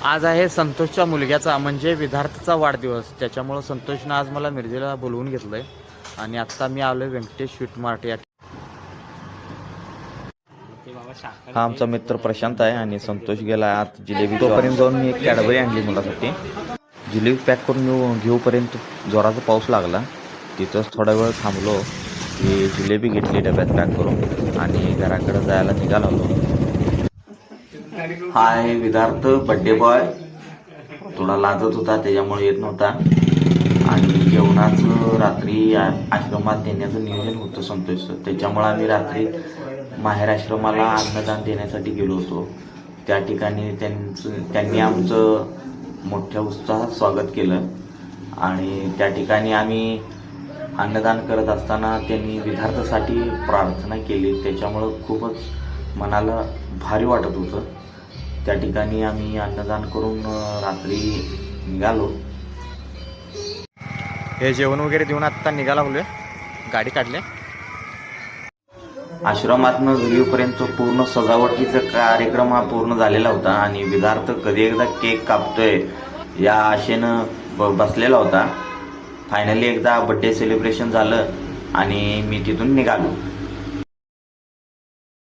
आज आहे संतोषच्या मुलग्याचा म्हणजे विद्यार्थ्याचा वाढदिवस. त्याच्यामुळं संतोषनं आज मला मिरजेला बोलवून घेतलं आहे आणि आत्ता मी आलो आहे व्यंकटेश स्वीट मार्ट या. हा आमचा मित्र प्रशांत आहे आणि संतोष गेला आत जिलेबी. तोपर्यंत जाऊन मी एक कॅडबरी आणली मुलासाठी. जिलेबी पॅक करून घेऊपर्यंत जोराचा पाऊस लागला. तिथंच थोडा वेळ थांबलो की जिलेबी घेतली डब्यात पॅक करून आणि घराकडे जायला निघालो. हा आहे विद्यार्थ बड्डे बॉय. थोडा लाजत होता त्याच्यामुळे येत नव्हता. आणि जेवणाचं रात्री आश्रमात देण्याचं नियोजन होतं संतोषचं. त्याच्यामुळे आम्ही रात्री माहेर आश्रमाला अन्नदान देण्यासाठी गेलो होतो. त्या ठिकाणी त्यांनी आमचं मोठ्या उत्साहात स्वागत केलं आणि त्या ठिकाणी आम्ही अन्नदान करत असताना त्यांनी विद्यार्थ्यासाठी प्रार्थना केली. त्याच्यामुळं खूपच मनाला भारी वाटत होतं. त्या ठिकाणी आम्ही अन्नदान करून रात्री निघालो. हे जेवण वगैरे देऊन आत्ता निघाला बोलूया, गाडी काढले. आश्रमातनं घरीपर्यंत पूर्ण सजावटीचा कार्यक्रम हा पूर्ण झालेला होता आणि विद्यार्थ कधी एकदा केक कापतोय या आशेनं बसलेला होता. फायनली एकदा बड्डे सेलिब्रेशन झालं आणि मी तिथून निघालो.